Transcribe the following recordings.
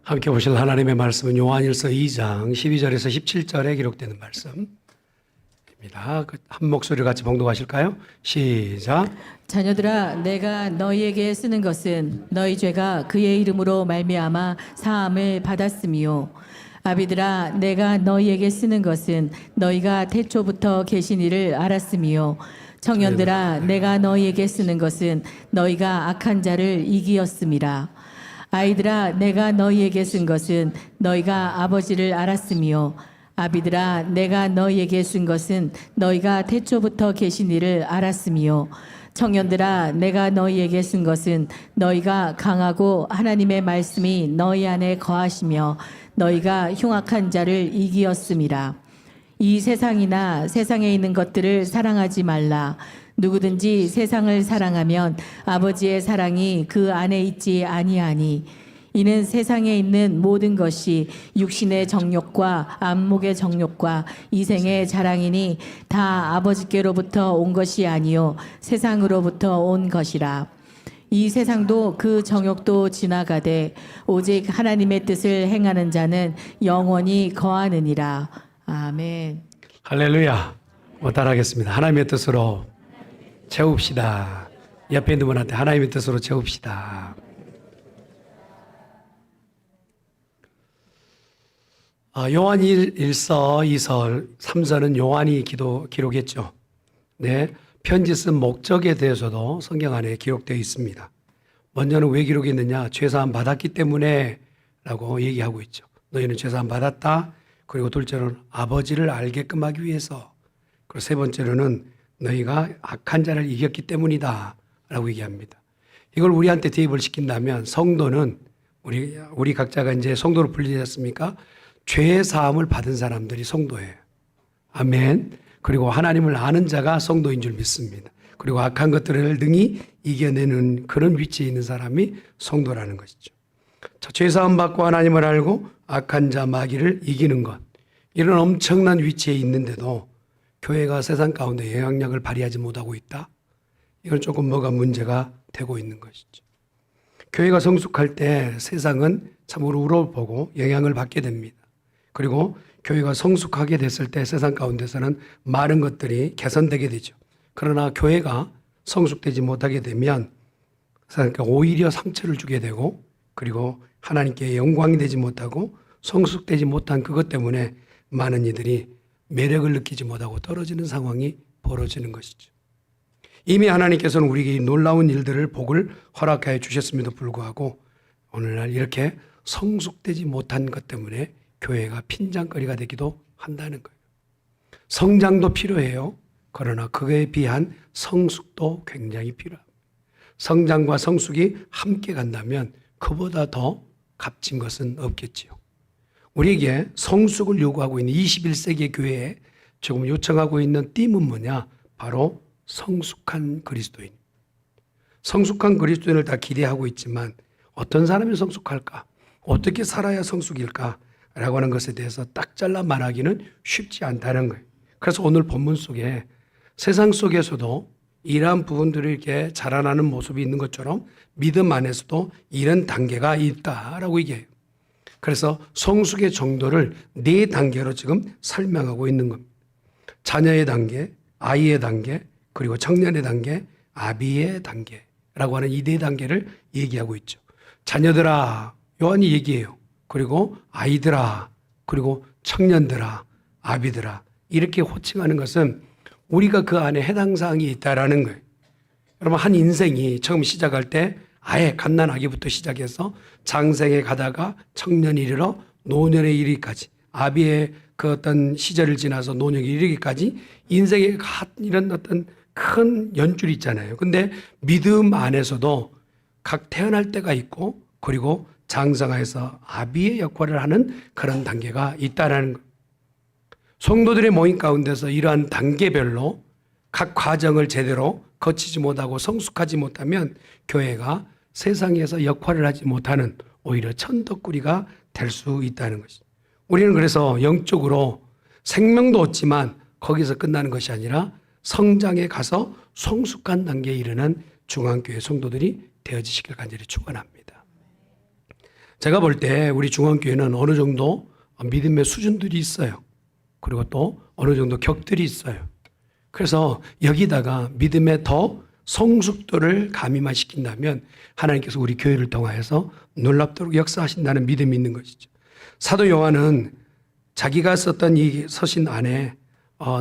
함께 보실 하나님의 말씀은 요한일서 2장 12절에서 17절에 기록되는 말씀입니다. 한 목소리 같이 봉독하실까요? 시작. 자녀들아, 내가 너희에게 쓰는 것은 너희 죄가 그의 이름으로 말미암아 사함을 받았음이요. 아비들아, 내가 너희에게 쓰는 것은 너희가 태초부터 계신 이를 알았음이요. 청년들아, 내가 너희에게 쓰는 것은 너희가 악한 자를 이기었음이라. 아이들아, 내가 너희에게 쓴 것은 너희가 아버지를 알았으며, 아비들아, 내가 너희에게 쓴 것은 너희가 태초부터 계신 이를 알았으며, 청년들아, 내가 너희에게 쓴 것은 너희가 강하고 하나님의 말씀이 너희 안에 거하시며 너희가 흉악한 자를 이기었음이라. 이 세상이나 세상에 있는 것들을 사랑하지 말라. 누구든지 세상을 사랑하면 아버지의 사랑이 그 안에 있지 아니하니, 이는 세상에 있는 모든 것이 육신의 정욕과 안목의 정욕과 이생의 자랑이니 다 아버지께로부터 온 것이 아니요 세상으로부터 온 것이라. 이 세상도 그 정욕도 지나가되 오직 하나님의 뜻을 행하는 자는 영원히 거하느니라. 아멘. 할렐루야. 따라하겠습니다. 하나님의 뜻으로 채웁시다. 옆에 있는 분한테 하나님의 뜻으로 채웁시다. 요한 1서, 2서, 3서는 요한이 기록했죠. 네, 편지 쓴 목적에 대해서도 성경 안에 기록되어 있습니다. 먼저는 왜 기록했느냐? 죄사함 받았기 때문에 라고 얘기하고 있죠. 너희는 죄사함 받았다. 그리고 둘째로는 아버지를 알게끔 하기 위해서. 그리고 세 번째로는 너희가 악한 자를 이겼기 때문이다 라고 얘기합니다. 이걸 우리한테 대입을 시킨다면 성도는 우리 각자가 이제 성도로 불리지 않습니까? 죄 사함을 받은 사람들이 성도예요. 아멘. 그리고 하나님을 아는 자가 성도인 줄 믿습니다. 그리고 악한 것들을 능히 이겨내는 그런 위치에 있는 사람이 성도라는 것이죠. 죄 사함 받고 하나님을 알고 악한 자 마귀를 이기는 것, 이런 엄청난 위치에 있는데도 교회가 세상 가운데 영향력을 발휘하지 못하고 있다. 이건 조금 뭐가 문제가 되고 있는 것이죠. 교회가 성숙할 때 세상은 참으로 우러보고 영향을 받게 됩니다. 그리고 교회가 성숙하게 됐을 때 세상 가운데서는 많은 것들이 개선되게 되죠. 그러나 교회가 성숙되지 못하게 되면 오히려 상처를 주게 되고, 그리고 하나님께 영광이 되지 못하고 성숙되지 못한 그것 때문에 많은 이들이 매력을 느끼지 못하고 떨어지는 상황이 벌어지는 것이죠. 이미 하나님께서는 우리에게 놀라운 일들을 복을 허락하여 주셨음에도 불구하고 오늘날 이렇게 성숙되지 못한 것 때문에 교회가 핀잔거리가 되기도 한다는 거예요. 성장도 필요해요. 그러나 그에 비한 성숙도 굉장히 필요합니다. 성장과 성숙이 함께 간다면 그보다 더 값진 것은 없겠지요. 우리에게 성숙을 요구하고 있는 21세기 교회에 지금 요청하고 있는 띠은 뭐냐? 바로 성숙한 그리스도인. 성숙한 그리스도인을 다 기대하고 있지만 어떤 사람이 성숙할까? 어떻게 살아야 성숙일까? 라고 하는 것에 대해서 딱 잘라 말하기는 쉽지 않다는 거예요. 그래서 오늘 본문 속에 세상 속에서도 이러한 부분들이 이렇게 자라나는 모습이 있는 것처럼 믿음 안에서도 이런 단계가 있다라고 얘기해요. 그래서 성숙의 정도를 4단계로 지금 설명하고 있는 겁니다. 자녀의 단계, 아이의 단계, 그리고 청년의 단계, 아비의 단계라고 하는 이 4단계를 얘기하고 있죠. 자녀들아, 요한이 얘기해요. 그리고 아이들아, 그리고 청년들아, 아비들아, 이렇게 호칭하는 것은 우리가 그 안에 해당 사항이 있다라는 거예요. 여러분, 한 인생이 처음 시작할 때 아예 갓난아기부터 시작해서 장생에 가다가 청년이 이르러 노년에 이르기까지, 아비의 그 어떤 시절을 지나서 노년에 이르기까지 인생의 이런 어떤 큰 연줄이 있잖아요. 근데 믿음 안에서도 각 태어날 때가 있고, 그리고 장성하여서 아비의 역할을 하는 그런 단계가 있다라는 거예요. 성도들의 모임 가운데서 이러한 단계별로 각 과정을 제대로 거치지 못하고 성숙하지 못하면 교회가 세상에서 역할을 하지 못하는 오히려 천덕꾸리가 될 수 있다는 것이죠. 우리는 그래서 영적으로 생명도 얻지만 거기서 끝나는 것이 아니라 성장에 가서 성숙한 단계에 이르는 중앙교회 성도들이 되어지시길 간절히 축원합니다. 제가 볼 때 우리 중앙교회는 어느 정도 믿음의 수준들이 있어요. 그리고 또 어느 정도 격들이 있어요. 그래서 여기다가 믿음의 더 성숙도를 가미만 시킨다면 하나님께서 우리 교회를 통하여서 놀랍도록 역사하신다는 믿음이 있는 것이죠. 사도 요한은 자기가 썼던 이 서신 안에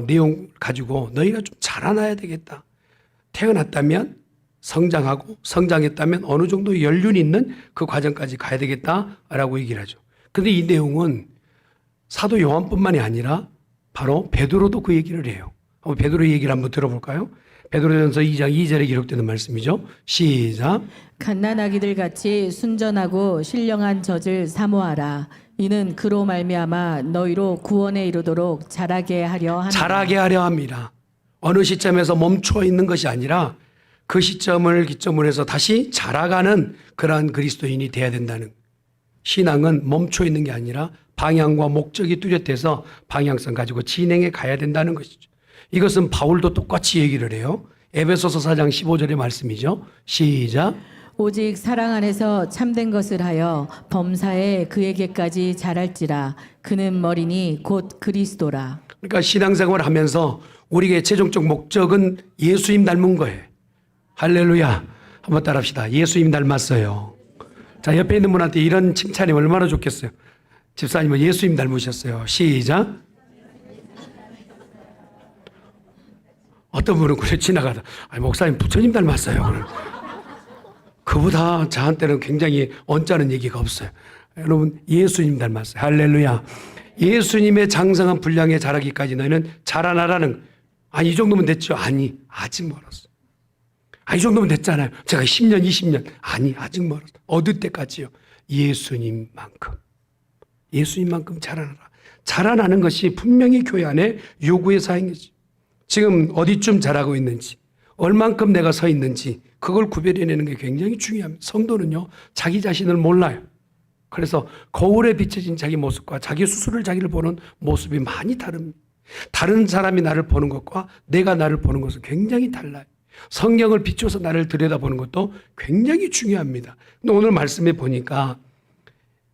내용 가지고 너희가 좀 자라나야 되겠다. 태어났다면 성장하고 성장했다면 어느 정도 연륜이 있는 그 과정까지 가야 되겠다라고 얘기를 하죠. 그런데 이 내용은 사도 요한뿐만이 아니라 바로 베드로도 그 얘기를 해요. 한번 베드로의 얘기를 한번 들어볼까요? 베드로전서 2장 2절에 기록되는 말씀이죠. 시작. 갓난아기들 같이 순전하고 신령한 젖을 사모하라. 이는 그로 말미암아 너희로 구원에 이르도록 자라게 하려 합니다. 자라게 하려 합니다. 어느 시점에서 멈춰 있는 것이 아니라 그 시점을 기점으로 해서 다시 자라가는 그러한 그리스도인이 돼야 된다는. 신앙은 멈춰 있는 게 아니라 방향과 목적이 뚜렷해서 방향성 가지고 진행해 가야 된다는 것이죠. 이것은 바울도 똑같이 얘기를 해요. 에베소서 4장 15절의 말씀이죠. 시작. 오직 사랑 안에서 참된 것을 하여 범사에 그에게까지 자랄지라. 그는 머리니 곧 그리스도라. 그러니까 신앙생활을 하면서 우리의 최종적 목적은 예수님 닮은 거예요. 할렐루야. 한번 따라합시다. 예수님 닮았어요. 자, 옆에 있는 분한테 이런 칭찬이 얼마나 좋겠어요. 집사님은 예수님 닮으셨어요. 시작. 어떤 분은 그래 지나가다 목사님 부처님 닮았어요. 그보다 저한테는 굉장히 언짢은 얘기가 없어요. 여러분 예수님 닮았어요. 할렐루야. 예수님의 장성한 분량에 자라기까지 너희는 자라나라는. 이 정도면 됐죠? 아니 아직 멀었어. 이 정도면 됐잖아요. 제가 10년 20년. 아니 아직 멀었어. 얻을 때까지요. 예수님만큼 자라나라. 자라나는 것이 분명히 교회 안에 요구의 사항이지. 지금 어디쯤 자라고 있는지, 얼만큼 내가 서 있는지 그걸 구별해내는 게 굉장히 중요합니다. 성도는요 자기 자신을 몰라요. 그래서 거울에 비춰진 자기 모습과 자기 스스로를 자기를 보는 모습이 많이 다릅니다. 다른 사람이 나를 보는 것과 내가 나를 보는 것은 굉장히 달라요. 성경을 비춰서 나를 들여다보는 것도 굉장히 중요합니다. 근데 오늘 말씀에 보니까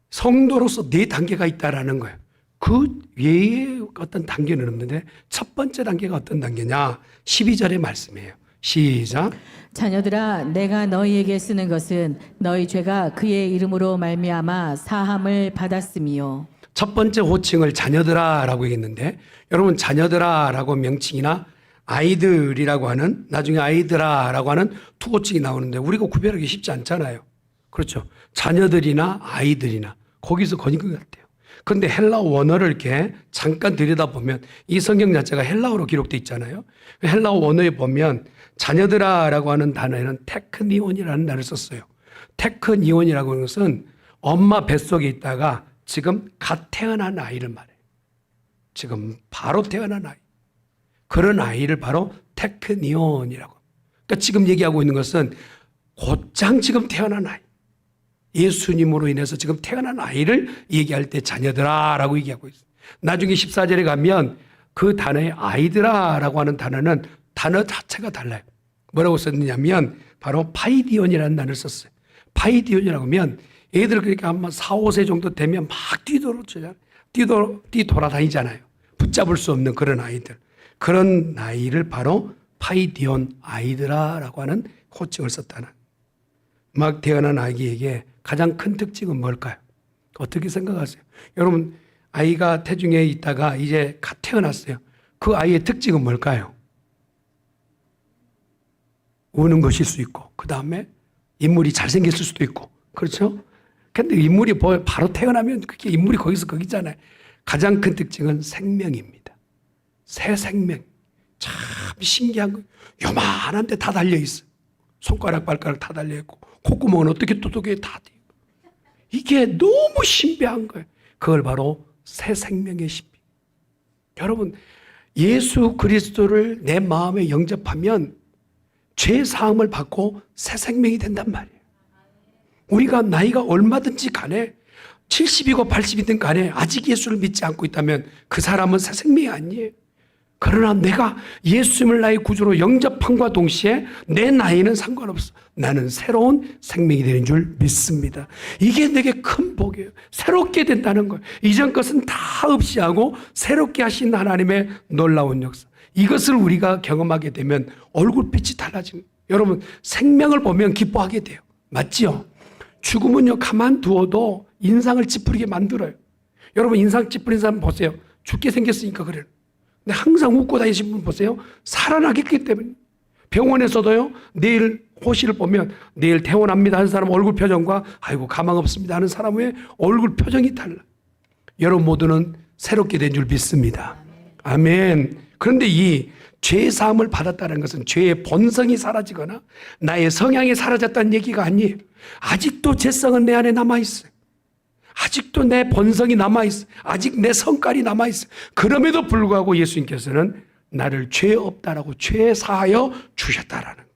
성도로서 4단계가 있다라는 거예요. 그 외에 어떤 단계는 없는데 첫 번째 단계가 어떤 단계냐? 12절의 말씀이에요. 시작. 자녀들아 내가 너희에게 쓰는 것은 너희 죄가 그의 이름으로 말미암아 사함을 받았음이요. 첫 번째 호칭을 자녀들아라고 얘기했는데 여러분 자녀들아라고 명칭이나 아이들이라고 하는 나중에 아이들아라고 하는 두 호칭이 나오는데 우리가 구별하기 쉽지 않잖아요. 그렇죠. 자녀들이나 아이들이나 거기서 거닌 것 같아요. 그런데 헬라어 원어를 이렇게 잠깐 들여다보면 이 성경 자체가 헬라어로 기록되어 있잖아요. 헬라어 원어에 보면 자녀들아라고 하는 단어에는 테크니온이라는 단어를 썼어요. 테크니온이라고 하는 것은 엄마 뱃속에 있다가 지금 갓 태어난 아이를 말해요. 지금 바로 태어난 아이. 그런 아이를 바로 테크니온이라고. 그러니까 지금 얘기하고 있는 것은 곧장 지금 태어난 아이. 예수님으로 인해서 지금 태어난 아이를 얘기할 때 자녀들아라고 얘기하고 있어요. 나중에 14절에 가면 그 단어의 아이들아라고 하는 단어는 단어 자체가 달라요. 뭐라고 썼느냐면 바로 파이디온이라는 단어를 썼어요. 파이디온이라고 하면 애들 그러니까 한 4, 5세 정도 되면 막 뛰돌아다니잖아요. 붙잡을 수 없는 그런 아이들. 그런 나이를 바로 파이디온 아이들아라고 하는 호칭을 썼다는. 막 태어난 아기에게 가장 큰 특징은 뭘까요? 어떻게 생각하세요? 여러분 아이가 태중에 있다가 이제 갓 태어났어요. 그 아이의 특징은 뭘까요? 우는 것일 수 있고 그 다음에 인물이 잘생겼을 수도 있고 그렇죠? 근데 인물이 바로 태어나면 그게 인물이 거기잖아요. 가장 큰 특징은 생명입니다. 새 생명. 참 신기한 거예요. 요만한데 다 달려있어요. 손가락 발가락 다 달려있고 콧구멍은 어떻게 뚜둑해 다 돼. 이게 너무 신비한 거예요. 그걸 바로 새 생명의 신비. 여러분 예수 그리스도를 내 마음에 영접하면 죄 사함을 받고 새 생명이 된단 말이에요. 우리가 나이가 얼마든지 간에 70이고 80이든 간에 아직 예수를 믿지 않고 있다면 그 사람은 새 생명이 아니에요. 그러나 내가 예수님을 나의 구주로 영접함과 동시에 내 나이는 상관없어. 나는 새로운 생명이 되는 줄 믿습니다. 이게 내게 큰 복이에요. 새롭게 된다는 거예요. 이전 것은 다 없이 하고 새롭게 하신 하나님의 놀라운 역사. 이것을 우리가 경험하게 되면 얼굴빛이 달라집니다. 여러분, 생명을 보면 기뻐하게 돼요. 맞지요? 죽음은요, 가만두어도 인상을 찌푸리게 만들어요. 여러분, 인상 찌푸린 사람 보세요. 죽게 생겼으니까 그래요. 근데 항상 웃고 다니시는 분 보세요. 살아나겠기 때문에. 병원에서도요, 내일 호시를 보면 내일 퇴원합니다 하는 사람 얼굴 표정과 아이고 가망 없습니다 하는 사람의 얼굴 표정이 달라. 여러분 모두는 새롭게 된 줄 믿습니다. 아멘. 그런데 이 죄 사함을 받았다는 것은 죄의 본성이 사라지거나 나의 성향이 사라졌다는 얘기가 아니에요. 아직도 죄성은 내 안에 남아있어요. 아직도 내 본성이 남아있어요. 아직 내 성깔이 남아있어요. 그럼에도 불구하고 예수님께서는 나를 죄 없다라고 죄 사하여 주셨다라는 거예요.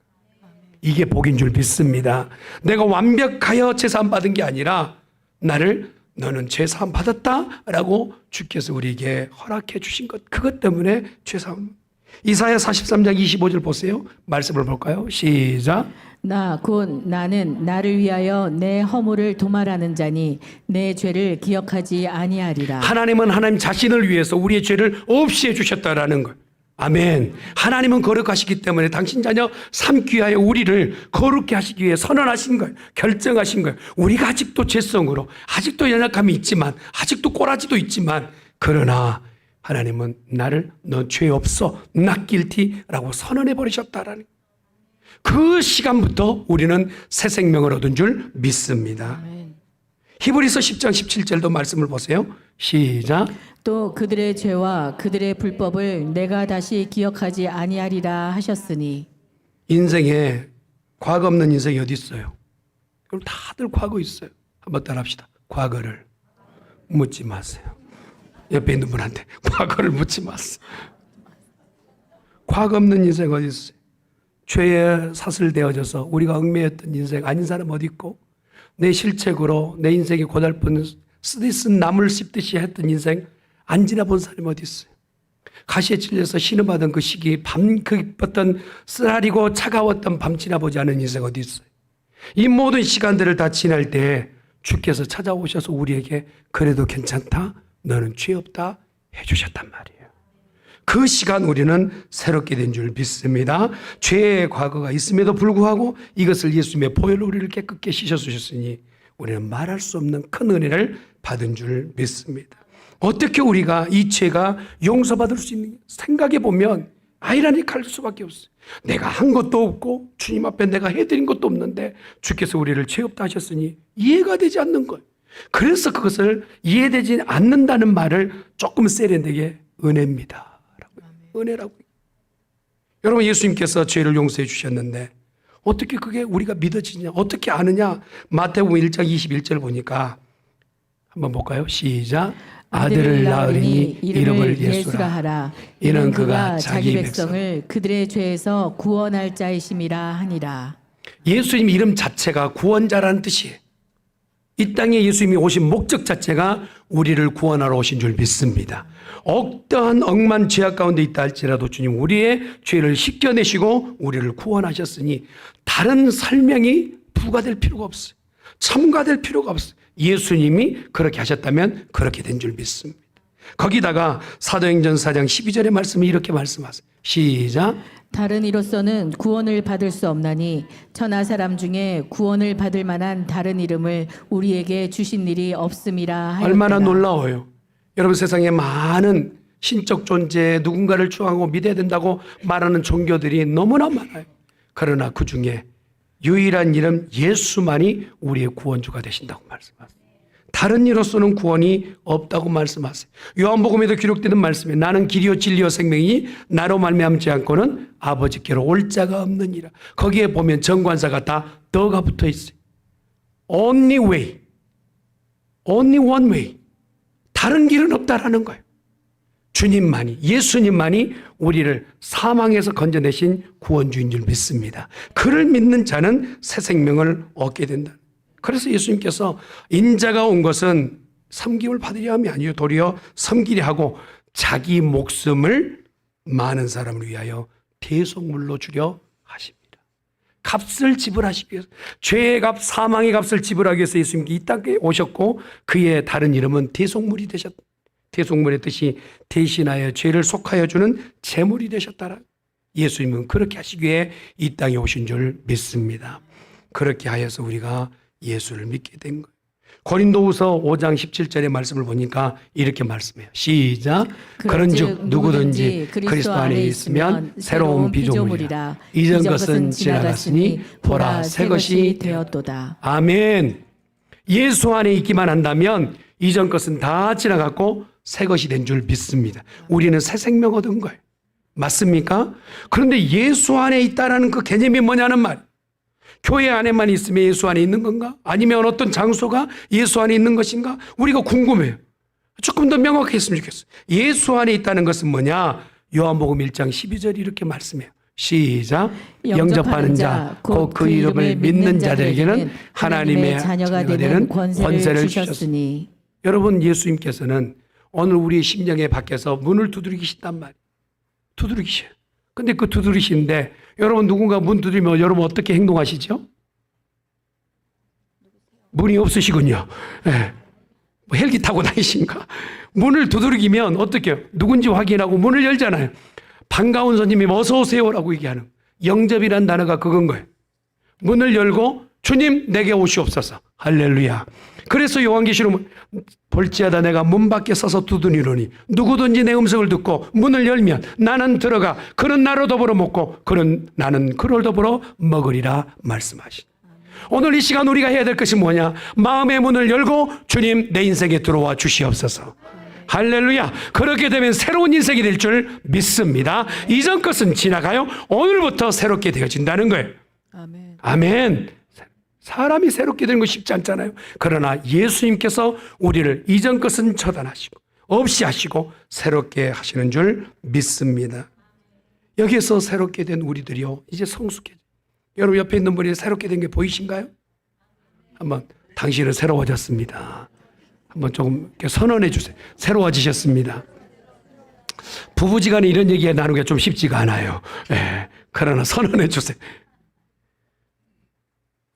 이게 복인 줄 믿습니다. 내가 완벽하여 죄사함 받은 게 아니라 나를 너는 죄사함 받았다라고 주께서 우리에게 허락해 주신 것, 그것 때문에 죄사함. 이사야 43장 25절 보세요. 말씀을 볼까요? 시작. 나는 나를 위하여 내 허물을 도말하는 자니 내 죄를 기억하지 아니하리라. 하나님은 하나님 자신을 위해서 우리의 죄를 없이 해주셨다라는 것. 아멘. 하나님은 거룩하시기 때문에 당신 자녀 삼기 위하여 우리를 거룩게 하시기 위해 선언하신 거예요. 결정하신 거예요. 우리가 아직도 죄성으로, 아직도 연약함이 있지만, 아직도 꼬라지도 있지만, 그러나 하나님은 나를 너 죄 없어, not guilty라고 선언해 버리셨다라는 그 시간부터 우리는 새 생명을 얻은 줄 믿습니다. 히브리서 10장 17절도 말씀을 보세요. 시작. 또 그들의 죄와 그들의 불법을 내가 다시 기억하지 아니하리라 하셨으니. 인생에 과거 없는 인생이 어디 있어요? 그럼 다들 과거 있어요. 한번 따라합시다. 과거를 묻지 마세요. 옆에 있는 분한테 과거를 묻지 마세요. 과거 없는 인생 어디 있어요? 죄에 사슬되어져서 우리가 얽매였던 인생 아닌 사람 어디 있고, 내 실책으로 내 인생이 고달픈 쓰디쓴 나물 씹듯이 했던 인생 안 지나본 사람이 어디 있어요? 가시에 찔려서 신음하던 그 시기, 그 깊었던 쓰라리고 차가웠던 밤 지나보지 않은 인생 어디 있어요? 이 모든 시간들을 다 지날 때 주께서 찾아오셔서 우리에게 그래도 괜찮다, 너는 죄 없다 해주셨단 말이에요. 그 시간 우리는 새롭게 된 줄 믿습니다. 죄의 과거가 있음에도 불구하고 이것을 예수님의 보혈로 우리를 깨끗게 씻어주셨으니 우리는 말할 수 없는 큰 은혜를 받은 줄 믿습니다. 어떻게 우리가 이 죄가 용서받을 수 있는가? 생각해 보면 아이러니할 수밖에 없어요. 내가 한 것도 없고 주님 앞에 내가 해드린 것도 없는데 주께서 우리를 죄 없다 하셨으니 이해가 되지 않는 거예요. 그래서 그것을 이해되지 않는다는 말을 조금 세련되게 은혜입니다. 은혜라고. 여러분, 예수님께서 죄를 용서해 주셨는데 어떻게 그게 우리가 믿어지냐, 어떻게 아느냐? 마태복음 1장 21절 보니까 한번 볼까요? 시작. 아들을 낳으리니 이름을 예수라 하라. 이는 그가 자기 백성을 그들의 죄에서 구원할 자이심이라 하니라. 예수님 이름 자체가 구원자라는 뜻이에요. 이 땅에 예수님이 오신 목적 자체가 우리를 구원하러 오신 줄 믿습니다. 어떠한 억만 죄악 가운데 있다 할지라도 주님 우리의 죄를 씻겨내시고 우리를 구원하셨으니 다른 설명이 부과될 필요가 없어요. 첨가될 필요가 없어요. 예수님이 그렇게 하셨다면 그렇게 된 줄 믿습니다. 거기다가 사도행전 4장 12절의 말씀이 이렇게 말씀하세요. 시작. 다른 이로서는 구원을 받을 수 없나니 천하 사람 중에 구원을 받을 만한 다른 이름을 우리에게 주신 일이 없음이라 하였더라. 얼마나 놀라워요. 여러분, 세상에 많은 신적 존재, 누군가를 추앙하고 믿어야 된다고 말하는 종교들이 너무나 많아요. 그러나 그 중에 유일한 이름 예수만이 우리의 구원주가 되신다고 말씀하세요. 다른 이로서는 구원이 없다고 말씀하세요. 요한복음에도 기록되는 말씀에 나는 길이요 진리요 생명이니 나로 말미암지 않고는 아버지께로 올 자가 없느니라. 거기에 보면 정관사가 다 더가 붙어 있어요. Only way, only one way. 다른 길은 없다라는 거예요. 주님만이, 예수님만이 우리를 사망에서 건져내신 구원주인 줄 믿습니다. 그를 믿는 자는 새 생명을 얻게 된다. 그래서 예수님께서 인자가 온 것은 섬김을 받으려 함이 아니요 도리어 섬기려 하고 자기 목숨을 많은 사람을 위하여 대속물로 주려 하십니다. 값을 지불하시기 위해서, 죄의 값, 사망의 값을 지불하기 위해서 예수님이 이 땅에 오셨고, 그의 다른 이름은 대속물이 되셨다. 대속물의 뜻이 대신하여 죄를 속하여 주는 제물이 되셨다라. 예수님은 그렇게 하시기 위해 이 땅에 오신 줄 믿습니다. 그렇게 하여서 우리가 예수를 믿게 된 거예요. 고린도후서 5장 17절의 말씀을 보니까 이렇게 말씀해요. 시작. 그런즉 누구든지 그리스도 안에 있으면 새로운 피조물이라. 이전 것은 지나갔으니 보라 새 것이 되었도다. 아멘. 예수 안에 있기만 한다면 이전 것은 다 지나갔고 새 것이 된 줄 믿습니다. 우리는 새 생명 얻은 거예요. 맞습니까? 그런데 예수 안에 있다라는 그 개념이 뭐냐는 말. 교회 안에만 있으면 예수 안에 있는 건가? 아니면 어떤 장소가 예수 안에 있는 것인가? 우리가 궁금해요. 조금 더 명확히 했으면 좋겠어요. 예수 안에 있다는 것은 뭐냐? 요한복음 1장 12절이 이렇게 말씀해요. 시작. 영접하는 자, 곧 그 이름을 믿는 자들에게는 하나님의 자녀가 되는 권세를 주셨으니. 여러분, 예수님께서는 오늘 우리 심령의 밖에서 문을 두드리신단 말이에요. 두드리셔요. 근데 그 두드리시는데 여러분, 누군가 문 두드리면 여러분 어떻게 행동하시죠? 문이 없으시군요. 네. 뭐 헬기 타고 다니신가? 문을 두드리면 어떻게 해요? 누군지 확인하고 문을 열잖아요. 반가운 손님이 어서 오세요라고 얘기하는, 영접이란 단어가 그건 거예요. 문을 열고 주님 내게 오시옵소서. 할렐루야. 그래서 요한계시록 볼지어다 내가 문 밖에 서서 두드리노니 누구든지 내 음성을 듣고 문을 열면 나는 들어가 그는 나로 더불어 먹고 나는 그를 더불어 먹으리라 말씀하시. 오늘 이 시간 우리가 해야 될 것이 뭐냐? 마음의 문을 열고 주님 내 인생에 들어와 주시옵소서. 할렐루야. 그렇게 되면 새로운 인생이 될 줄 믿습니다. 이전 것은 지나가요. 오늘부터 새롭게 되어진다는 거예요. 아멘. 아멘. 사람이 새롭게 되는 거 쉽지 않잖아요. 그러나 예수님께서 우리를 이전 것은 처단하시고 없이 하시고 새롭게 하시는 줄 믿습니다. 여기에서 새롭게 된 우리들이요, 이제 성숙해져. 여러분 옆에 있는 분이 새롭게 된 게 보이신가요? 한번 당신은 새로워졌습니다. 한번 조금 이렇게 선언해 주세요. 새로워지셨습니다. 부부지간에 이런 얘기 나누기가 좀 쉽지가 않아요. 네, 그러나 선언해 주세요.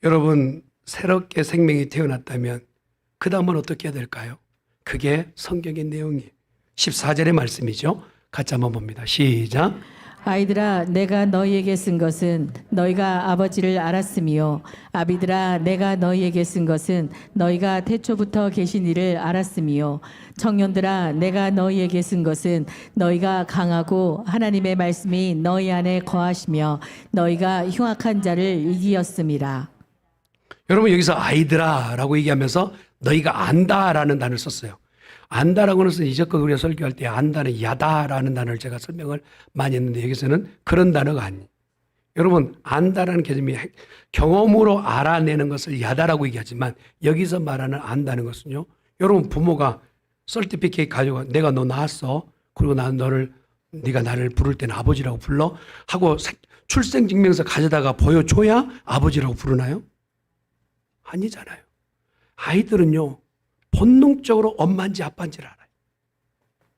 여러분, 새롭게 생명이 태어났다면 그 다음은 어떻게 해야 될까요? 그게 성경의 내용이에요. 14절의 말씀이죠. 같이 한번 봅니다. 시작. 아이들아 내가 너희에게 쓴 것은 너희가 아버지를 알았으며 아비들아 내가 너희에게 쓴 것은 너희가 태초부터 계신 이를 알았으며 청년들아 내가 너희에게 쓴 것은 너희가 강하고 하나님의 말씀이 너희 안에 거하시며 너희가 흉악한 자를 이기었음이라. 여러분, 여기서 아이들아 라고 얘기하면서 너희가 안다라는 단어를 썼어요. 안다라고 해서 이제껏 우리가 설교할 때 안다는 야다라는 단어를 제가 설명을 많이 했는데 여기서는 그런 단어가 아니에요. 여러분, 안다라는 개념이 경험으로 알아내는 것을 야다라고 얘기하지만 여기서 말하는 안다는 것은요, 여러분 부모가 서티피케이트 가지고 내가 너 낳았어. 그리고 난 네가 나를 부를 때는 아버지라고 불러 하고 출생증명서 가져다가 보여줘야 아버지라고 부르나요? 아니잖아요. 아이들은요, 본능적으로 엄마인지 아빠인지를 알아요.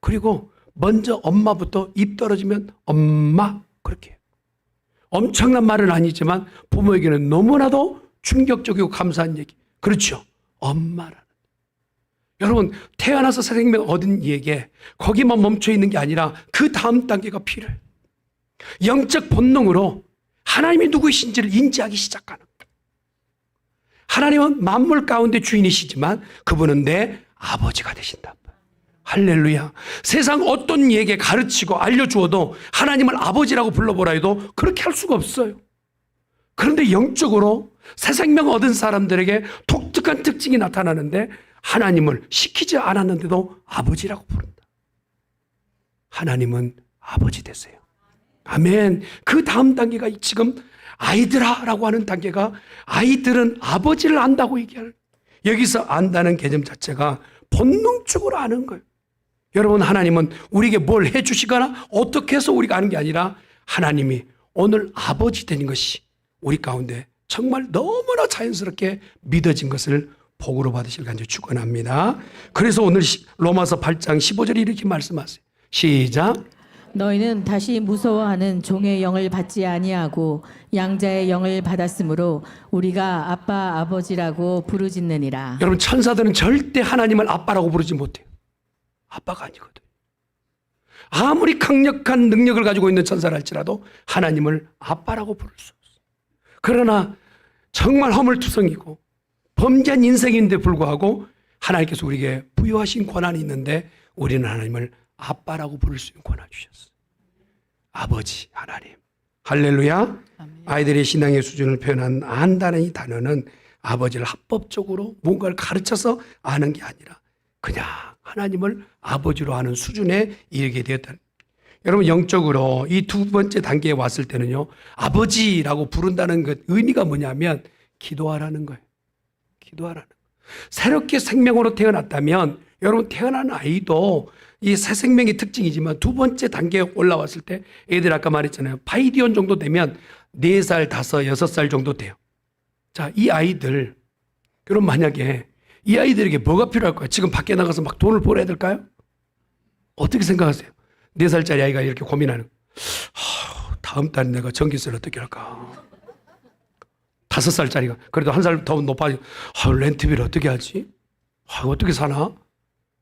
그리고 먼저 엄마부터 입 떨어지면 엄마 그렇게 해요. 엄청난 말은 아니지만 부모에게는 너무나도 충격적이고 감사한 얘기. 그렇죠. 엄마라는. 여러분, 태어나서 새 생명 얻은 이에게 거기만 멈춰 있는 게 아니라 그 다음 단계가 필요해요. 영적 본능으로 하나님이 누구이신지를 인지하기 시작하는 거예요. 하나님은 만물 가운데 주인이시지만 그분은 내 아버지가 되신다. 할렐루야. 세상 어떤 이에게 가르치고 알려주어도 하나님을 아버지라고 불러보라 해도 그렇게 할 수가 없어요. 그런데 영적으로 새 생명 얻은 사람들에게 독특한 특징이 나타나는데 하나님을 시키지 않았는데도 아버지라고 부른다. 하나님은 아버지 되세요. 아멘. 그 다음 단계가 지금 아이들아라고 하는 단계가 아이들은 아버지를 안다고 얘기하는, 여기서 안다는 개념 자체가 본능적으로 아는 거예요. 여러분, 하나님은 우리에게 뭘 해주시거나 어떻게 해서 우리가 아는 게 아니라 하나님이 오늘 아버지 되는 것이 우리 가운데 정말 너무나 자연스럽게 믿어진 것을 복으로 받으실 간절히 축원합니다. 그래서 오늘 로마서 8장 15절에 이렇게 말씀하세요. 시작. 너희는 다시 무서워하는 종의 영을 받지 아니하고 양자의 영을 받았으므로 우리가 아빠 아버지라고 부르짖느니라. 여러분, 천사들은 절대 하나님을 아빠라고 부르지 못해요. 아빠가 아니거든. 아무리 강력한 능력을 가지고 있는 천사라 할지라도 하나님을 아빠라고 부를 수 없어요. 그러나 정말 허물투성이고 범죄한 인생인데 불구하고 하나님께서 우리에게 부여하신 권한이 있는데 우리는 하나님을 아빠라고 부를 수 있는 권한을 주셨어요. 아버지 하나님. 할렐루야. 아이들의 신앙의 수준을 표현한 안다는 이 단어는 아버지를 합법적으로 뭔가를 가르쳐서 아는 게 아니라 그냥 하나님을 아버지로 아는 수준에 이르게 되었다는. 여러분, 영적으로 이 두 번째 단계에 왔을 때는요, 아버지라고 부른다는 그 의미가 뭐냐면 기도하라는 거예요. 기도하라는 거예요. 새롭게 생명으로 태어났다면 여러분, 태어난 아이도 이 새 생명의 특징이지만 두 번째 단계에 올라왔을 때 애들 아까 말했잖아요. 파이디온 정도 되면 4살, 5, 6살 정도 돼요. 자, 이 아이들, 여러분 만약에 이 아이들에게 뭐가 필요할까요? 지금 밖에 나가서 막 돈을 벌어야 될까요? 어떻게 생각하세요? 4살짜리 아이가 이렇게 고민하는, 다음 달에 내가 전기세를 어떻게 할까? 5살짜리가 그래도 1살 더 높아지고, 렌트비를 어떻게 하지? 어떻게 사나?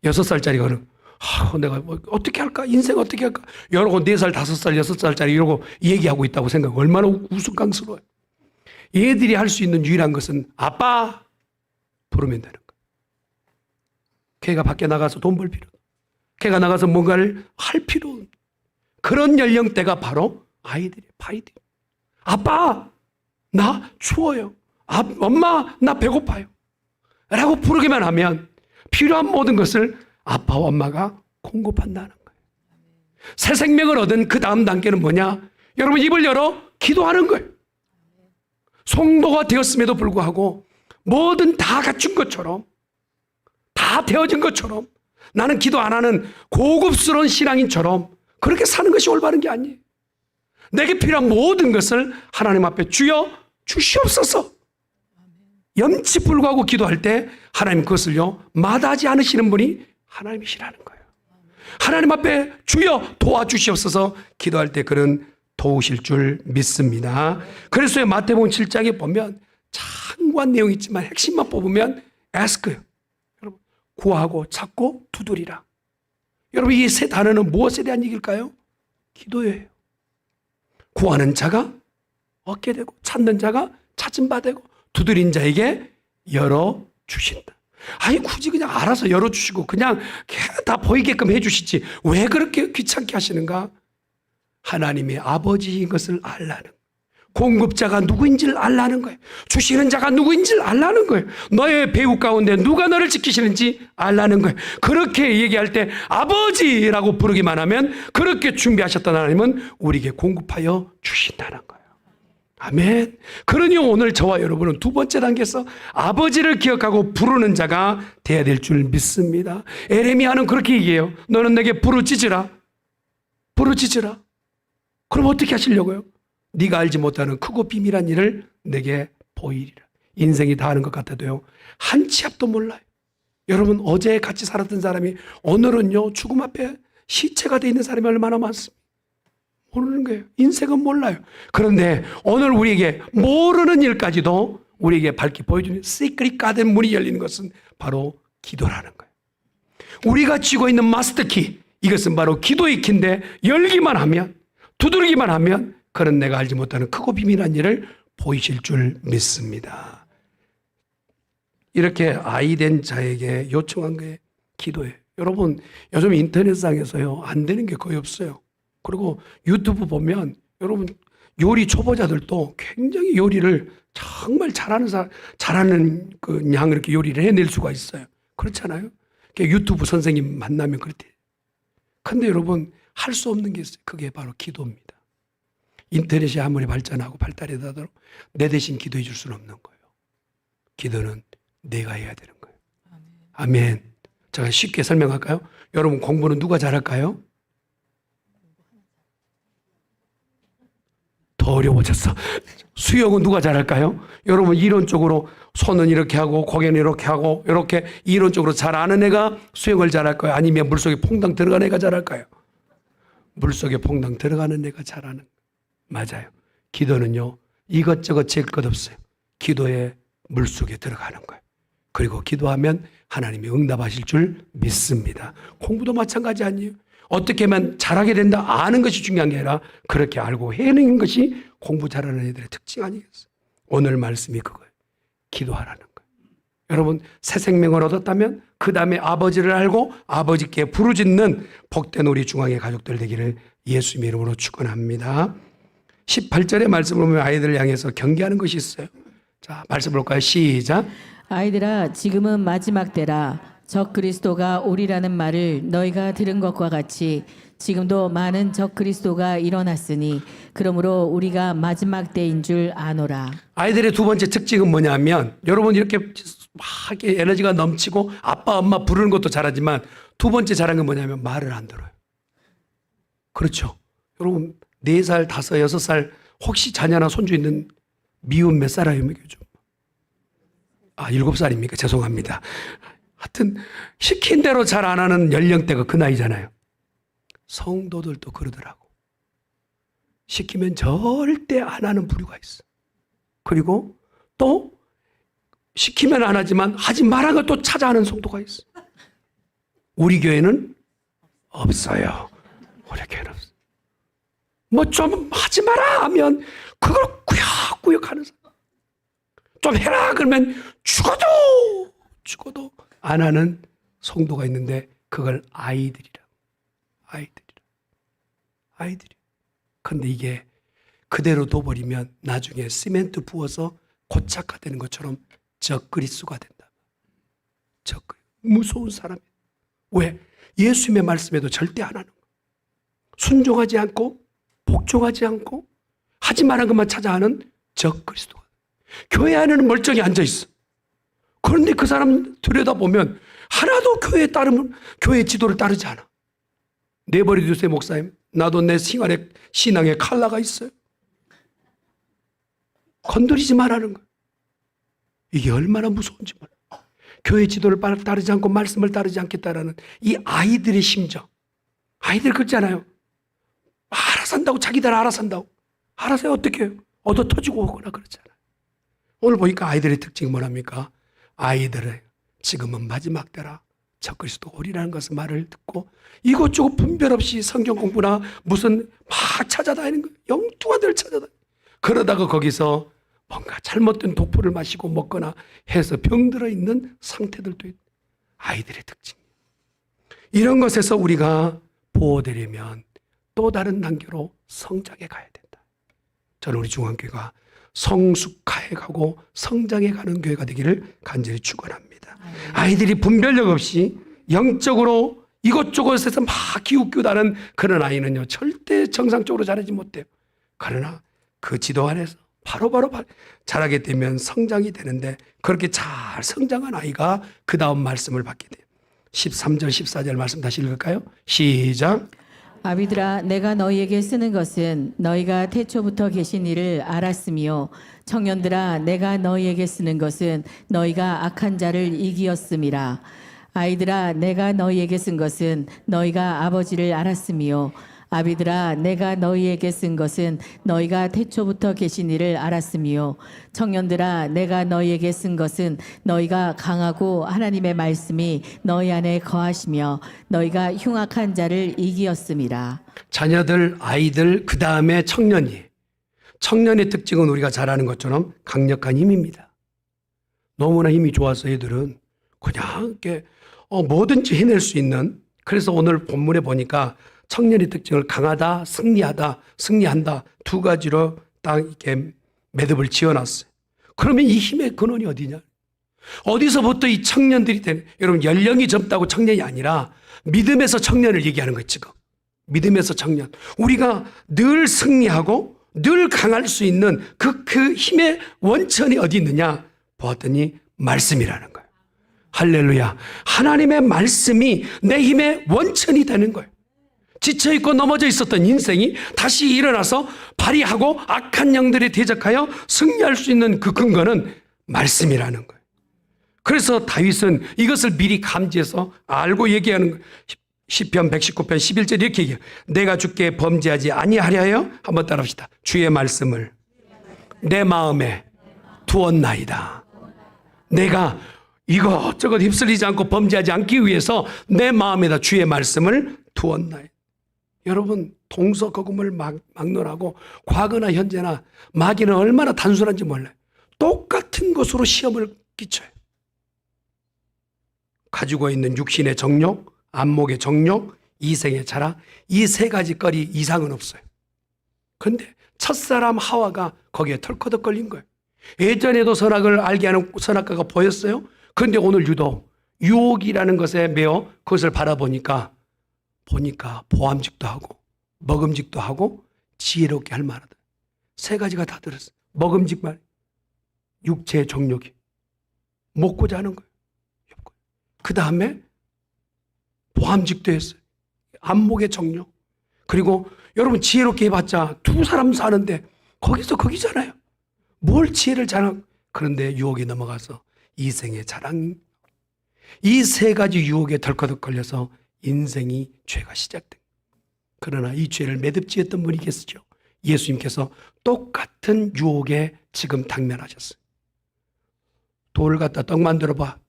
6살짜리가 내가 뭐 어떻게 할까? 인생 어떻게 할까? 이러고 4살, 5살, 6살짜리 이러고 얘기하고 있다고 생각해. 얼마나 우스꽝스러워요. 얘들이 할 수 있는 유일한 것은 아빠 부르면 되는 거예요. 걔가 밖에 나가서 돈 벌 필요, 걔가 나가서 뭔가를 할 필요 없는 그런 연령대가 바로 아이들이에요. 파이들. 아빠 나 추워요. 엄마 나 배고파요. 라고 부르기만 하면 필요한 모든 것을 아빠와 엄마가 공급한다는 거예요. 새 생명을 얻은 그 다음 단계는 뭐냐? 여러분, 입을 열어 기도하는 거예요. 성도가 되었음에도 불구하고 뭐든 다 갖춘 것처럼, 다 되어진 것처럼, 나는 기도 안 하는 고급스러운 신앙인처럼 그렇게 사는 것이 올바른 게 아니에요. 내게 필요한 모든 것을 하나님 앞에 주여 주시옵소서. 염치 불구하고 기도할 때 하나님 그것을요 마다하지 않으시는 분이 하나님이시라는 거예요. 하나님 앞에 주여 도와주시옵소서 기도할 때 그는 도우실 줄 믿습니다. 그래서 마태복음 7장에 보면 장구한 내용이 있지만 핵심만 뽑으면 ask요. 여러분, 구하고 찾고 두드리라. 여러분, 이 세 단어는 무엇에 대한 얘기일까요? 기도예요. 구하는 자가 얻게 되고 찾는 자가 찾은 바 되고 두드린 자에게 열어주신다. 아니, 굳이 그냥 알아서 열어주시고 그냥 다 보이게끔 해주시지 왜 그렇게 귀찮게 하시는가? 하나님의 아버지인 것을 알라는, 공급자가 누구인지를 알라는 거예요. 주시는 자가 누구인지를 알라는 거예요. 너의 배후 가운데 누가 너를 지키시는지 알라는 거예요. 그렇게 얘기할 때 아버지라고 부르기만 하면 그렇게 준비하셨던 하나님은 우리에게 공급하여 주신다는 거예요. 아멘. 그러니 오늘 저와 여러분은 두 번째 단계에서 아버지를 기억하고 부르는 자가 되어야 될 줄 믿습니다. 에레미야는 그렇게 얘기해요. 너는 내게 부르짖으라. 부르짖으라. 그럼 어떻게 하시려고요? 네가 알지 못하는 크고 비밀한 일을 내게 보이리라. 인생이 다 아는 것 같아도요 한 치 앞도 몰라요. 여러분, 어제 같이 살았던 사람이 오늘은요 죽음 앞에 시체가 돼 있는 사람이 얼마나 많습니까? 모르는 거예요. 인생은 몰라요. 그런데 오늘 우리에게 모르는 일까지도 우리에게 밝히 보여주는 시크릿 가든 문이 열리는 것은 바로 기도라는 거예요. 우리가 쥐고 있는 마스터키, 이것은 바로 기도의 키인데 열기만 하면, 두드리기만 하면 그는 내가 알지 못하는 크고 비밀한 일을 보이실 줄 믿습니다. 이렇게 아이된 자에게 요청한 게 기도예요. 여러분, 요즘 인터넷상에서요 안 되는 게 거의 없어요. 그리고 유튜브 보면 여러분 요리 초보자들도 굉장히 요리를 정말 잘하는 그 양 이렇게 요리를 해낼 수가 있어요. 그렇잖아요. 유튜브 선생님 만나면 그렇대. 근데 여러분, 할 수 없는 게 있어요. 그게 바로 기도입니다. 인터넷이 아무리 발전하고 발달이 되도록 내 대신 기도해 줄 수는 없는 거예요. 기도는 내가 해야 되는 거예요. 아멘. 제가 쉽게 설명할까요? 여러분, 공부는 누가 잘할까요? 더 어려워졌어. 수영은 누가 잘할까요? 여러분, 이론적으로 손은 이렇게 하고 고개는 이렇게 하고 이렇게 이론적으로 잘 아는 애가 수영을 잘할까요? 아니면 물속에 퐁당 들어간 애가 잘할까요? 물속에 퐁당 들어가는 애가 잘하는 거예요. 맞아요. 기도는요, 이것저것 잴 것 없어요. 기도에 물속에 들어가는 거예요. 그리고 기도하면 하나님이 응답하실 줄 믿습니다. 공부도 마찬가지 아니에요. 어떻게 하면 잘하게 된다 아는 것이 중요한 게 아니라 그렇게 알고 해내는 것이 공부 잘하는 애들의 특징 아니겠어요? 오늘 말씀이 그거예요. 기도하라는 거예요. 여러분 새 생명을 얻었다면 그 다음에 아버지를 알고 아버지께 부르짖는 복된 우리 중앙의 가족들 되기를 예수님의 이름으로 축원합니다. 18절의 말씀을 보면 아이들을 향해서 경계하는 것이 있어요. 자, 말씀 볼까요? 시작. 아이들아, 지금은 마지막 때라. 적 그리스도가 오리라는 말을 너희가 들은 것과 같이 지금도 많은 적 그리스도가 일어났으니 그러므로 우리가 마지막 때인 줄 아노라. 아이들의 두 번째 특징은 뭐냐면 여러분 이렇게 막 에너지가 넘치고 아빠 엄마 부르는 것도 잘하지만 두 번째 잘한 건 뭐냐면 말을 안 들어요. 그렇죠. 여러분 4살, 5, 6살 혹시 자녀나 손주 있는 미운 몇 살이에요? 요즘? 7살입니까? 죄송합니다. 하여튼 시킨 대로 잘 안 하는 연령대가 그 나이잖아요. 성도들도 그러더라고. 시키면 절대 안 하는 부류가 있어. 그리고 또 시키면 안 하지만 하지 말라는 걸 또 찾아 하는 성도가 있어. 우리 교회는 없어요. 우리 교회는 없어요. 뭐 좀 하지 마라 하면 그걸 꾸역꾸역 하는 사람. 좀 해라 그러면 죽어도 안 하는 성도가 있는데 그걸 아이들이라. 근데 이게 그대로 둬버리면 나중에 시멘트 부어서 고착화되는 것처럼 적그리스도가 된다. 무서운 사람이에요. 왜? 예수님의 말씀에도 절대 안 하는 거예요. 순종하지 않고 복종하지 않고 하지 말한 것만 찾아하는 적그리스도가. 교회 안에는 멀쩡히 앉아있어. 그런데 그 사람 들여다보면 하나도 교회 지도를 따르지 않아. 내버려 두세요, 목사님. 나도 내 신앙에 칼라가 있어요. 건드리지 말라는 거예요. 이게 얼마나 무서운지 몰라. 교회 지도를 따르지 않고 말씀을 따르지 않겠다라는 이 아이들의 심정. 아이들 그렇잖아요. 알아서 한다고, 자기들 알아서 한다고. 알아서 어떻게 해요? 얻어 터지고 오거나 그렇잖아요. 오늘 보니까 아이들의 특징이 뭐랍니까? 아이들의 지금은 마지막 때라 적그리스도 오리라는 것을 말을 듣고 이것저것 분별 없이 성경 공부나 무슨 막 찾아다니는 거예요. 영뚱한 데를 찾아다니는. 그러다가 거기서 뭔가 잘못된 독포를 마시고 먹거나 해서 병들어 있는 상태들도 있고. 아이들의 특징. 이런 것에서 우리가 보호되려면 또 다른 단계로 성장해 가야 된다. 저는 우리 중앙교회가 성숙하게 가고 성장해 가는 교회가 되기를 간절히 축원합니다. 아이들이 분별력 없이 영적으로 이것저것에서 막 기웃기웃하는 그런 아이는요 절대 정상적으로 자라지 못해요. 그러나 그 지도 안에서 바로바로 자라게 되면 성장이 되는데 그렇게 잘 성장한 아이가 그 다음 말씀을 받게 돼요. 13절 14절 말씀 다시 읽을까요? 시작. 아비들아, 내가 너희에게 쓰는 것은 너희가 태초부터 계신 이를 알았으며 청년들아, 내가 너희에게 쓰는 것은 너희가 악한 자를 이기었음이라. 아이들아, 내가 너희에게 쓴 것은 너희가 아버지를 알았으며 아비들아, 내가 너희에게 쓴 것은 너희가 태초부터 계신 이를 알았으며 청년들아, 내가 너희에게 쓴 것은 너희가 강하고 하나님의 말씀이 너희 안에 거하시며 너희가 흉악한 자를 이기었음이라. 자녀들, 아이들, 그 다음에 청년이. 청년의 특징은 우리가 잘 아는 것처럼 강력한 힘입니다. 너무나 힘이 좋아서 애들은 그냥 이렇게 뭐든지 해낼 수 있는. 그래서 오늘 본문에 보니까 청년의 특징을 강하다, 승리한다 두 가지로 딱 이렇게 매듭을 지어놨어요. 그러면 이 힘의 근원이 어디냐? 어디서부터 이 청년들이 여러분 연령이 젊다고 청년이 아니라 믿음에서 청년을 얘기하는 거예요. 지금 믿음에서 청년. 우리가 늘 승리하고 늘 강할 수 있는 그 힘의 원천이 어디 있느냐 보았더니 말씀이라는 거예요. 할렐루야. 하나님의 말씀이 내 힘의 원천이 되는 거예요. 지쳐있고 넘어져 있었던 인생이 다시 일어나서 발휘하고 악한 영들에 대적하여 승리할 수 있는 그 근거는 말씀이라는 거예요. 그래서 다윗은 이것을 미리 감지해서 알고 얘기하는 거예요. 시편 119편 11절 이렇게 얘기해요. 내가 주께 범죄하지 아니하려여 한번 따라합시다. 주의 말씀을 내 마음에 두었나이다. 내가 이것저것 휩쓸리지 않고 범죄하지 않기 위해서 내 마음에다 주의 말씀을 두었나이다. 여러분, 동서거금을 막론하고 과거나 현재나 마귀는 얼마나 단순한지 몰라요. 똑같은 것으로 시험을 끼쳐요. 가지고 있는 육신의 정욕, 안목의 정욕, 이생의 자랑, 이 세 가지 거리 이상은 없어요. 그런데 첫사람 하와가 거기에 털커덕 걸린 거예요. 예전에도 선악을 알게 하는 선악과가 보였어요. 그런데 오늘 유독 유혹이라는 것에 매어 그것을 바라보니까 보암직도 하고 먹음직도 하고 지혜롭게 할 만하다. 세 가지가 다 들었어요. 먹음직만, 육체의 정욕이 먹고자 하는 거예요. 그 다음에 보암직도 했어요. 안목의 정욕. 그리고 여러분 지혜롭게 해봤자 두 사람 사는데 거기서 거기잖아요. 뭘 지혜를 자랑. 그런데 유혹에 넘어가서 이생의 자랑. 이 세 가지 유혹에 덜커덕 걸려서 인생이 죄가 시작된. 그러나 이 죄를 매듭지 했던 분이 계시죠. 예수님께서 똑같은 유혹에 지금 당면하셨어요. 돌 갖다 떡 만들어봐.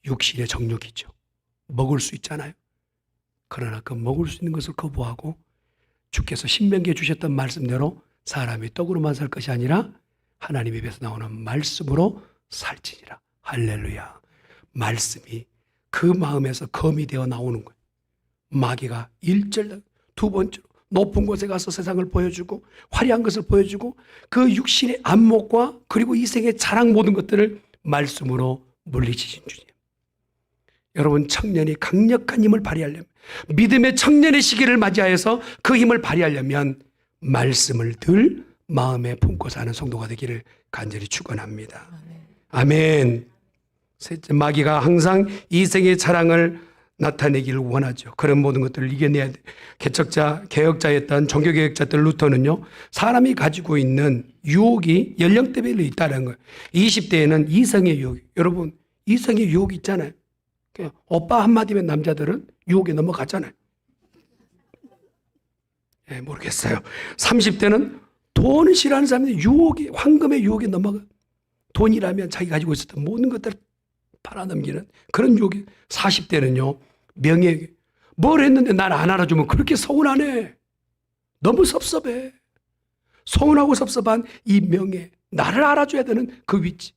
육신의 정욕이죠. 먹을 수 있잖아요. 그러나 그 먹을 수 있는 것을 거부하고 주께서 신명기에 주셨던 말씀대로 사람이 떡으로만 살 것이 아니라 하나님의 입에서 나오는 말씀으로 살지니라. 할렐루야. 말씀이 그 마음에서 검이 되어 나오는 거예요. 마귀가 1절, 두 번째로 높은 곳에 가서 세상을 보여주고 화려한 것을 보여주고 그 육신의 안목과 그리고 이생의 자랑 모든 것들을 말씀으로 물리치신 주님. 여러분, 청년이 강력한 힘을 발휘하려면, 믿음의 청년의 시기를 맞이하여서 그 힘을 발휘하려면 말씀을 늘 마음에 품고 사는 성도가 되기를 간절히 축원합니다. 아멘. 셋째, 마귀가 항상 이생의 자랑을 나타내기를 원하죠. 그런 모든 것들을 이겨내야 돼. 개혁자였던 종교개혁자들 루터는요, 사람이 가지고 있는 유혹이 연령대별로 있다는 거예요. 20대에는 이성의 유혹. 여러분, 이성의 유혹이 있잖아요. 오빠 한마디면 남자들은 유혹에 넘어가잖아요. 모르겠어요. 30대는 돈을 싫어하는 사람들이 유혹이, 황금의 유혹에 넘어가. 돈이라면 자기 가지고 있었던 모든 것들을 팔아넘기는 그런 유혹이. 40대는요, 명예. 뭘 했는데 날 안 알아주면 그렇게 서운하네. 너무 섭섭해. 서운하고 섭섭한 이 명예. 나를 알아줘야 되는 그 위치.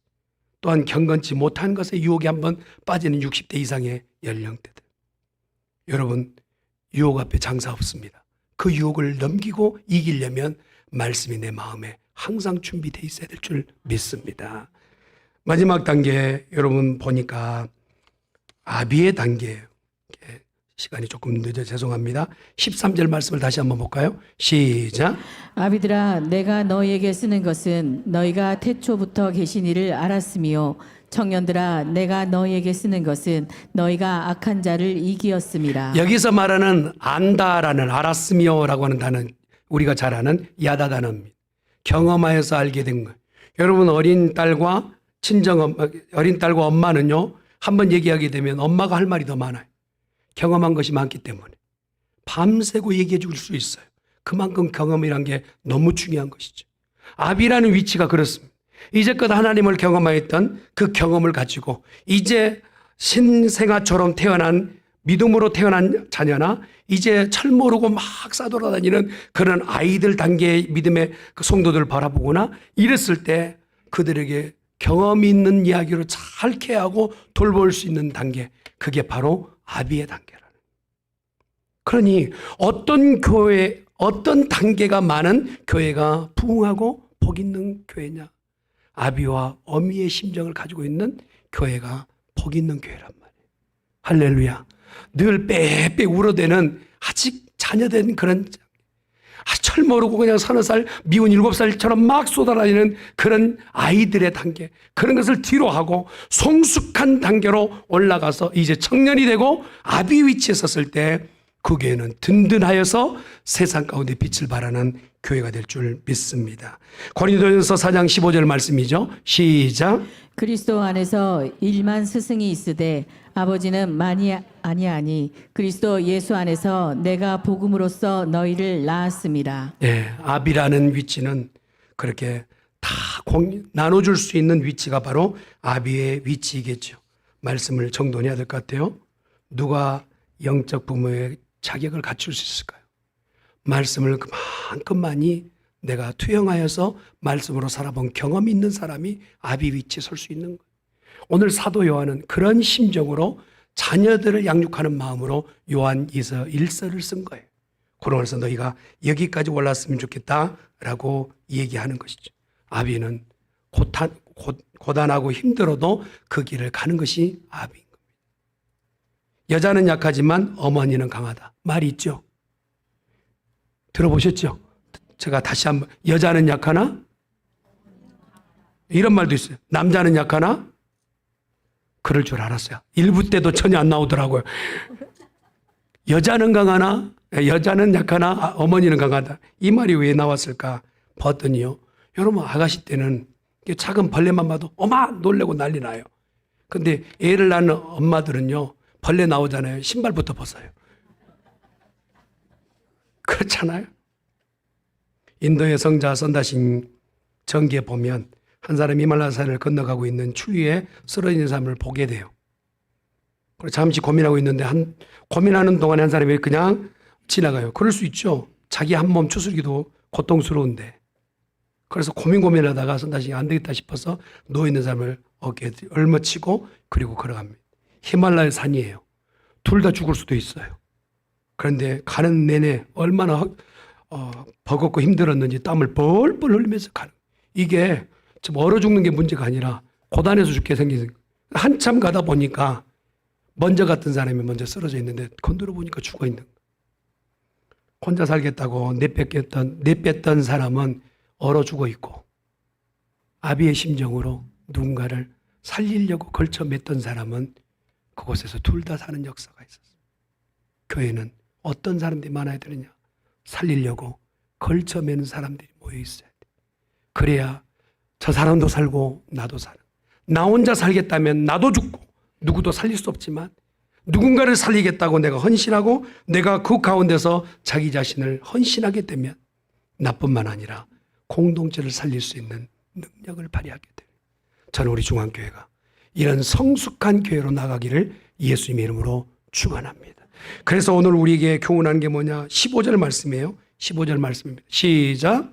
또한 경건치 못한 것에 유혹에 한번 빠지는 60대 이상의 연령대들. 여러분, 유혹 앞에 장사 없습니다. 그 유혹을 넘기고 이기려면 말씀이 내 마음에 항상 준비되어 있어야 될 줄 믿습니다. 마지막 단계, 여러분 보니까 아비의 단계예요. 시간이 조금 늦어 죄송합니다. 13절 말씀을 다시 한번 볼까요? 시작. 아비들아, 내가 너희에게 쓰는 것은 너희가 태초부터 계신 이를 알았으며, 청년들아, 내가 너희에게 쓰는 것은 너희가 악한 자를 이기었음이라. 여기서 말하는 안다라는, 알았으며라고 하는 단어는 우리가 잘 아는 야다 단어입니다. 경험하여서 알게 된 거예요. 여러분, 어린 딸과 엄마는요, 한번 얘기하게 되면 엄마가 할 말이 더 많아요. 경험한 것이 많기 때문에 밤새고 얘기해 줄 수 있어요. 그만큼 경험이란 게 너무 중요한 것이죠. 아비라는 위치가 그렇습니다. 이제껏 하나님을 경험하였던 그 경험을 가지고 이제 신생아처럼 태어난, 믿음으로 태어난 자녀나 이제 철 모르고 막 싸돌아다니는 그런 아이들 단계의 믿음의 그 성도들을 바라보거나 이랬을 때 그들에게 경험이 있는 이야기로 잘 케어하고 돌볼 수 있는 단계, 그게 바로 아비의 단계라는. 그러니 어떤 교회, 어떤 단계가 많은 교회가 부흥하고 복 있는 교회냐? 아비와 어미의 심정을 가지고 있는 교회가 복 있는 교회란 말이에요. 할렐루야. 늘 빼빼 울어대는 아직 자녀된 그런, 철 모르고 그냥 서너 살 미운 7살처럼 막 쏟아다니는 그런 아이들의 단계, 그런 것을 뒤로 하고 성숙한 단계로 올라가서 이제 청년이 되고 아비 위치에 섰을 때 그 교회는 든든하여서 세상 가운데 빛을 발하는 교회가 될 줄 믿습니다. 고린도전서 4장 15절 말씀이죠. 시작. 그리스도 안에서 1만 스승이 있으되 아버지는 많이 아니하니 그리스도 예수 안에서 내가 복음으로써 너희를 낳았습니다. 예, 아비라는 위치는 그렇게 다 나눠줄 수 있는 위치가 바로 아비의 위치이겠죠. 말씀을 정돈해야 될 것 같아요. 누가 영적 부모의 자격을 갖출 수 있을까요? 말씀을 그만큼 많이 내가 투영하여서 말씀으로 살아본 경험이 있는 사람이 아비 위치에 설 수 있는 거예요. 오늘 사도 요한은 그런 심정으로 자녀들을 양육하는 마음으로 요한 1서를 쓴 거예요. 그러면서 너희가 여기까지 올랐으면 좋겠다라고 얘기하는 것이죠. 아비는 고단하고 힘들어도 그 길을 가는 것이 아비인 겁니다. 여자는 약하지만 어머니는 강하다. 말이 있죠. 들어보셨죠? 제가 다시 한번, 여자는 약하나? 이런 말도 있어요. 남자는 약하나? 그럴 줄 알았어요. 일부 때도 전혀 안 나오더라고요. 여자는 강하나? 여자는 약하나? 어머니는 강하다. 이 말이 왜 나왔을까 봤더니요. 여러분, 아가씨 때는 작은 벌레만 봐도 어마 놀래고 난리 나요. 근데 애를 낳는 엄마들은요, 벌레 나오잖아요. 신발부터 벗어요. 그렇잖아요. 인도의 성자 선다신 전기에 보면 한 사람이 히말라야산을 건너가고 있는 추위에 쓰러진 사람을 보게 돼요. 그래서 잠시 고민하고 있는데 고민하는 동안에 한 사람이 그냥 지나가요. 그럴 수 있죠. 자기 한 몸 추스르기도 고통스러운데. 그래서 고민하다가 선다신이 안 되겠다 싶어서 누워있는 사람을 어깨에 얼머치고 그리고 걸어갑니다. 히말라야 산이에요. 둘 다 죽을 수도 있어요. 그런데 가는 내내 얼마나 버겁고 힘들었는지 땀을 뻘뻘 흘리면서 가는. 이게 좀 얼어 죽는 게 문제가 아니라 고단해서 죽게 생긴. 한참 가다 보니까 먼저 갔던 사람이 먼저 쓰러져 있는데 건드려 보니까 죽어 있는. 혼자 살겠다고 내뺐던 사람은 얼어 죽어 있고, 아비의 심정으로 누군가를 살리려고 걸쳐 맸던 사람은 그곳에서 둘 다 사는 역사가 있었어요. 교회는 어떤 사람들이 많아야 되느냐? 살리려고 걸쳐 매는 사람들이 모여 있어야 돼. 그래야 저 사람도 살고 나도 살아. 나 혼자 살겠다면 나도 죽고 누구도 살릴 수 없지만 누군가를 살리겠다고 내가 헌신하고 내가 그 가운데서 자기 자신을 헌신하게 되면 나뿐만 아니라 공동체를 살릴 수 있는 능력을 발휘하게 돼요. 저는 우리 중앙교회가 이런 성숙한 교회로 나가기를 예수님의 이름으로 축원합니다. 그래서 오늘 우리에게 교훈하는 게 뭐냐? 15절 말씀이에요. 15절 말씀입니다. 시작.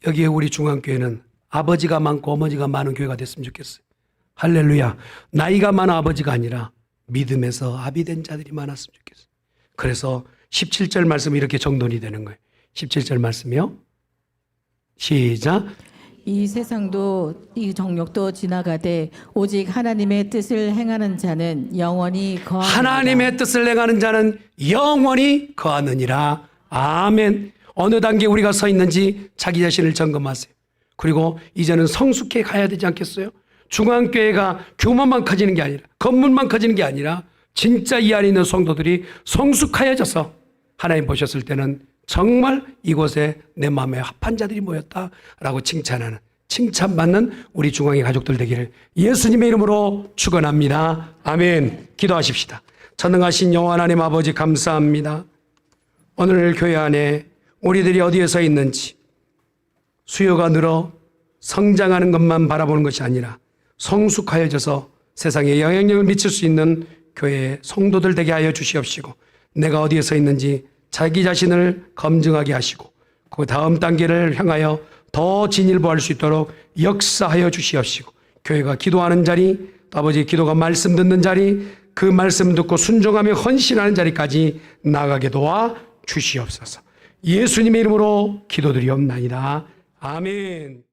여기에 우리 중앙교회는 아버지가 많고 어머니가 많은 교회가 됐으면 좋겠어요. 할렐루야. 나이가 많은 아버지가 아니라 믿음에서 아비된 자들이 많았으면 좋겠어요. 그래서 17절 말씀이 이렇게 정돈이 되는 거예요. 17절 말씀이요. 시작. 이 세상도 이 정욕도 지나가되 오직 하나님의 뜻을 행하는 자는 영원히 거하느니라. 하나님의 뜻을 행하는 자는 영원히 거하느니라. 아멘. 어느 단계에 우리가 서 있는지 자기 자신을 점검하세요. 그리고 이제는 성숙해 가야 되지 않겠어요? 중앙교회가 규모만 커지는 게 아니라, 건물만 커지는 게 아니라 진짜 이 안에 있는 성도들이 성숙하여져서 하나님 보셨을 때는 정말 이곳에 내 마음에 합한 자들이 모였다라고 칭찬하는, 칭찬받는 우리 중앙의 가족들 되기를 예수님의 이름으로 축원합니다. 아멘. 기도하십시다. 전능하신 여호와 하나님 아버지, 감사합니다. 오늘 교회 안에 우리들이 어디에 서 있는지, 수요가 늘어 성장하는 것만 바라보는 것이 아니라 성숙하여져서 세상에 영향력을 미칠 수 있는 교회의 성도들 되게 하여 주시옵시고, 내가 어디에 서 있는지 자기 자신을 검증하게 하시고 그 다음 단계를 향하여 더 진일보할 수 있도록 역사하여 주시옵시고, 교회가 기도하는 자리, 아버지 기도가 말씀 듣는 자리, 그 말씀 듣고 순종하며 헌신하는 자리까지 나가게 도와 주시옵소서. 예수님의 이름으로 기도드리옵나이다. 아멘.